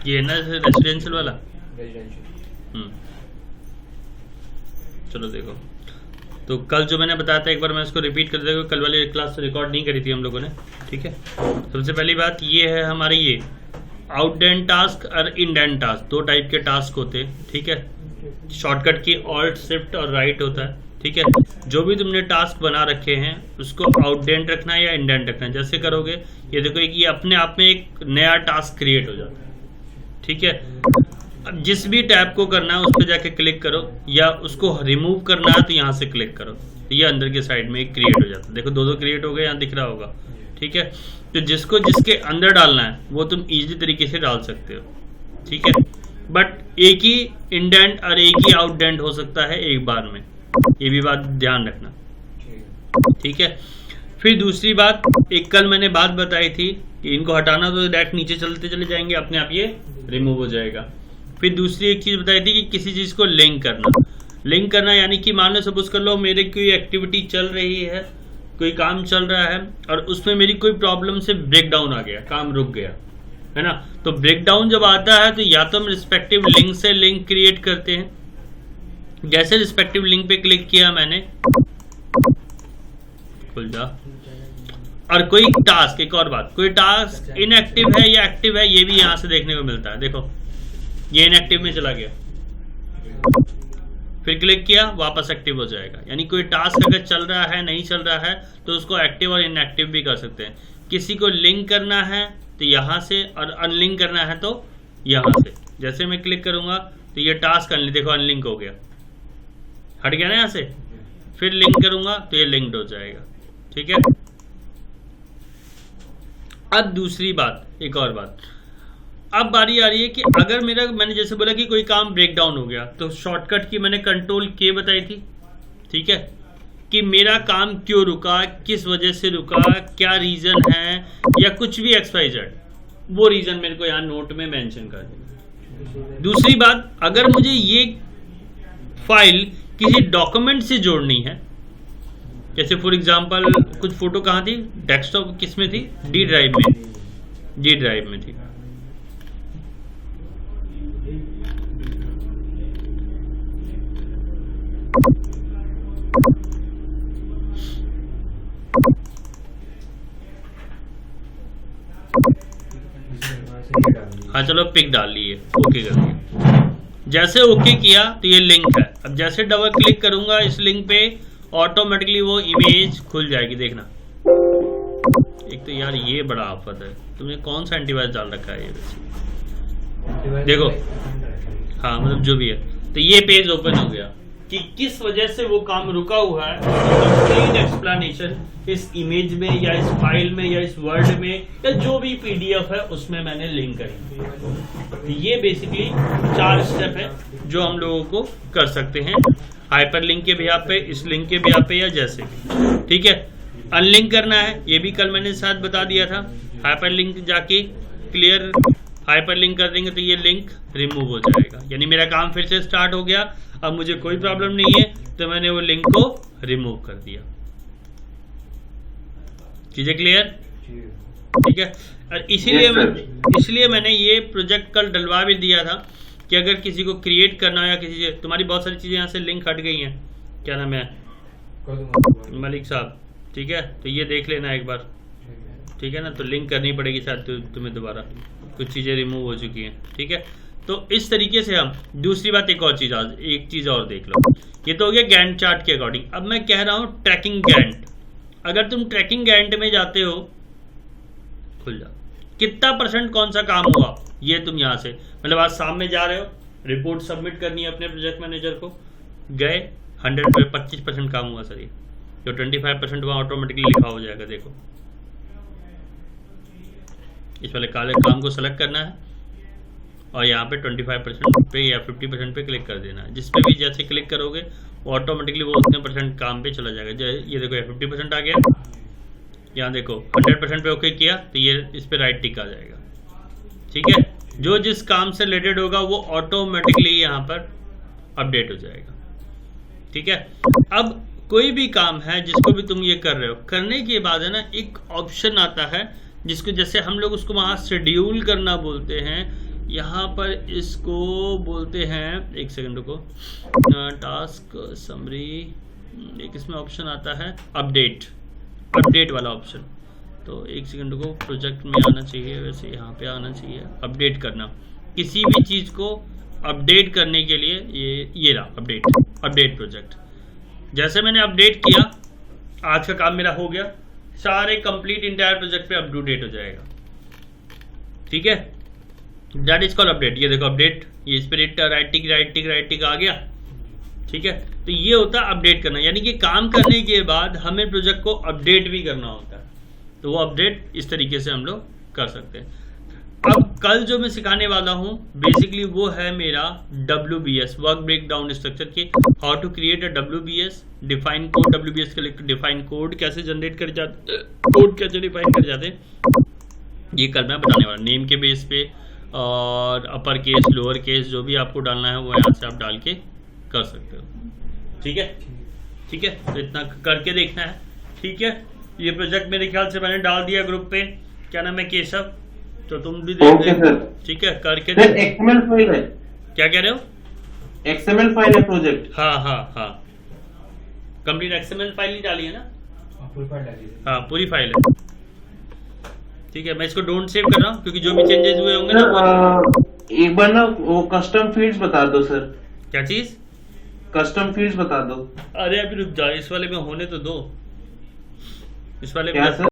ये है ना रेसिडेंशियल वाला। चलो देखो, तो कल जो मैंने बताया था एक बार मैं इसको रिपीट कर देता हूँ, कल वाली क्लास रिकॉर्ड नहीं करी थी हम लोगों ने, ठीक है। सबसे पहली बात ये है हमारे ये आउटडेंट टास्क और इंडेंट टास्क, दो टाइप के टास्क होते हैं, ठीक है। शॉर्टकट की ऑल्ट शिफ्ट और राइट होता है, ठीक है। जो भी तुमने टास्क बना रखे हैं उसको आउटडेंट रखना है या इंडेंट रखना है। जैसे करोगे ये देखो ये अपने आप में एक नया टास्क क्रिएट हो जाता है, ठीक है। अब जिस भी टैब को करना है उस पर जाके क्लिक करो, या उसको रिमूव करना है तो यहाँ से क्लिक करो, तो ये अंदर के साइड में एक क्रिएट हो जाता है। देखो दो क्रिएट हो गए, यहाँ दिख रहा होगा, ठीक है। तो जिसको जिसके अंदर डालना है वो तुम इजीली तरीके से डाल सकते हो, ठीक है। बट एक ही इंडेंट और एक ही आउटडेंट हो सकता है एक बार में, ये भी बात ध्यान रखना, ठीक है। फिर दूसरी बात, एक कल मैंने बात बताई थी कि इनको हटाना तो डायरेक्ट नीचे चलते चले जाएंगे, अपने आप ये रिमूव हो जाएगा। फिर दूसरी एक चीज बताई थी कि किसी चीज को लिंक करना यानी कि मान लो सपोज कर लो मेरे कोई एक्टिविटी चल रही है, कोई काम चल रहा है और उसमें मेरी कोई प्रॉब्लम से ब्रेक डाउन आ गया, काम रुक गया, है ना। तो ब्रेक डाउन जब आता है तो या तो हम रिस्पेक्टिव लिंक से लिंक क्रिएट करते हैं, जैसे रिस्पेक्टिव लिंक पे क्लिक किया मैंने, खुल जा। और कोई टास्क, एक और बात, कोई टास्क इनएक्टिव है या एक्टिव है ये भी यहां से देखने को मिलता है। देखो ये इनएक्टिव में चला गया, फिर क्लिक किया वापस एक्टिव हो जाएगा। यानी कोई टास्क अगर चल रहा है नहीं चल रहा है तो उसको एक्टिव और इनएक्टिव भी कर सकते हैं। किसी को लिंक करना है तो यहां से, और अनलिंक करना है तो यहां से। जैसे मैं क्लिक करूंगा तो ये टास्क देखो अनलिंक हो गया, हट गया ना यहां से। फिर लिंक करूंगा तो ये लिंक्ड हो जाएगा, ठीक है। अब दूसरी बात, एक और बात, अब बारी आ रही है कि अगर मैंने जैसे बोला कि कोई काम ब्रेक डाउन हो गया तो शॉर्टकट की मैंने कंट्रोल के बताई थी, ठीक है, कि मेरा काम क्यों रुका, किस वजह से रुका, क्या रीजन है, या कुछ भी XYZ, वो रीजन मेरे को यहाँ नोट में मेंशन कर देना। दूसरी बात, अगर मुझे ये फाइल किसी डॉक्यूमेंट से जोड़नी है, जैसे फॉर एग्जांपल कुछ फोटो कहाँ थी, डेस्कटॉप किस में थी, डी ड्राइव में थी। हाँ चलो पिक डाल लिए, ओके कर दिया। जैसे ओके किया तो ये लिंक है। अब जैसे डबल क्लिक करूंगा इस लिंक पे ऑटोमेटिकली वो इमेज खुल जाएगी, देखना। एक तो यार ये बड़ा आफत है, तुमने कौन सा एंटीवायरस डाल रखा है ये वैसे, देखो। हाँ मतलब जो भी है, तो ये पेज ओपन हो गया कि किस वजह से वो काम रुका हुआ है। कंप्लीट एक्सप्लेनेशन इस इमेज में या इस फाइल में या इस वर्ड में या जो भी PDF है उसमें मैंने लिंक करी। ये बेसिकली 4 स्टेप है जो हम लोगों को कर सकते हैं, हाइपर लिंक के बिहाफ पे, इस लिंक के बिहाफ पे, या जैसे, ठीक है। अनलिंक करना है ये भी कल मैंने साथ बता दिया था। हाइपर लिंक जाके क्लियर हाइपर लिंक कर देंगे तो ये लिंक रिमूव हो जाएगा, यानी मेरा काम फिर से स्टार्ट हो गया। अब मुझे कोई प्रॉब्लम नहीं है तो मैंने वो लिंक को रिमूव कर दिया। चीजें क्लियर, ठीक है। और इसीलिए मैंने ये प्रोजेक्ट कल डलवा भी दिया था कि अगर किसी को क्रिएट करना हो या किसी से, तुम्हारी बहुत सारी चीजें यहाँ से लिंक हट गई हैं, क्या नाम है मलिक साहब, ठीक है। तो ये देख लेना एक बार, ठीक है ना। तो लिंक करनी पड़ेगी शायद तुम्हें दोबारा, कुछ चीजें रिमूव हो चुकी हैं, ठीक है। तो इस तरीके से हम, दूसरी बात एक चीज और देख लो, ये तो हो गया गैंट चार्ट के अकॉर्डिंग। अब मैं कह रहा हूं ट्रैकिंग गैंट। अगर तुम ट्रैकिंग गैंट में जाते हो, खुल जा, कितना % कौन सा काम हुआ ये तुम यहां से, मतलब आज शाम में जा रहे हो, रिपोर्ट सबमिट करनी है अपने प्रोजेक्ट मैनेजर को, गए 25% काम हुआ सर, ये जो 25% वहां ऑटोमेटिकली लिखा हो जाएगा। देखो इस वाले काले काम को सेलेक्ट करना है और यहाँ पे 25% पे या 50% पे क्लिक कर देना है। जिस पे भी जैसे क्लिक करोगे वो ऑटोमेटिकली वो उतने % काम पे चला जाएगा। ये देखो 50% आ गया, यहाँ देखो 100% पे ओके किया तो ये इस पे राइट टिक आ जाएगा, ठीक है। जो जिस काम से रिलेटेड होगा वो ऑटोमेटिकली यहाँ पर अपडेट हो जाएगा, ठीक है। अब कोई भी काम है जिसको भी तुम ये कर रहे हो, करने के बाद है ना एक ऑप्शन आता है जिसको जैसे हम लोग उसको वहां शेड्यूल करना बोलते हैं, यहाँ पर इसको बोलते हैं, एक सेकंड रुको, टास्क समरी, एक इसमें ऑप्शन आता है अपडेट वाला ऑप्शन। तो एक सेकंड रुको, प्रोजेक्ट में आना चाहिए, वैसे यहाँ पे आना चाहिए अपडेट करना। किसी भी चीज़ को अपडेट करने के लिए ये रहा अपडेट प्रोजेक्ट। जैसे मैंने अपडेट किया, आज का काम मेरा हो गया, सारे कंप्लीट इंटायर प्रोजेक्ट पे अप टू डेट हो जाएगा। ठीक है, दैट इज कॉल्ड अपडेट। ये देखो अपडेट, ये इस पर राइट टिक आ गया। ठीक है, तो ये होता है अपडेट करना, यानी कि काम करने के बाद हमें प्रोजेक्ट को अपडेट भी करना होता है। तो वो अपडेट इस तरीके से हम लोग कर सकते हैं। अब कल जो मैं सिखाने वाला हूं बेसिकली वो है मेरा WBS, वर्क ब्रेकडाउन स्ट्रक्चर के, how to create a WBS, define code. WBS के लिए डिफाइन कोड कैसे जनरेट कर जाते, कोड कैसे डिफाइन कर जाते, ये कल मैं बताने वाला, नेम के बेस पे, और अपर केस लोअर केस जो भी आपको डालना है वो यहाँ से आप डाल के कर सकते हो। ठीक है, तो इतना करके देखना है। ठीक है, ये प्रोजेक्ट मेरे ख्याल से मैंने डाल दिया ग्रुप पे, क्या नाम है, केशव, तो तुम भी देख लेना। ठीक है, करके देख। XML फाइल है, क्या कह रहे हो? XML फाइल है प्रोजेक्ट। हाँ, कंप्लीट XML फाइल नहीं डाली है ना? पूरी फाइल डाली है। हाँ, पूरी फाइल है। ठीक है, मैं इसको डोंट सेव कर रहा हूँ क्योंकि जो भी चेंजेस हुए होंगे ना, एक बार ना वो कस्टम फील्ड्स बता दो सर। क्या चीज? कस्टम फील्ड्स बता दो। अरे अभी रुक जा, इस वाले में होने तो दो, इस वाले क्या में सर?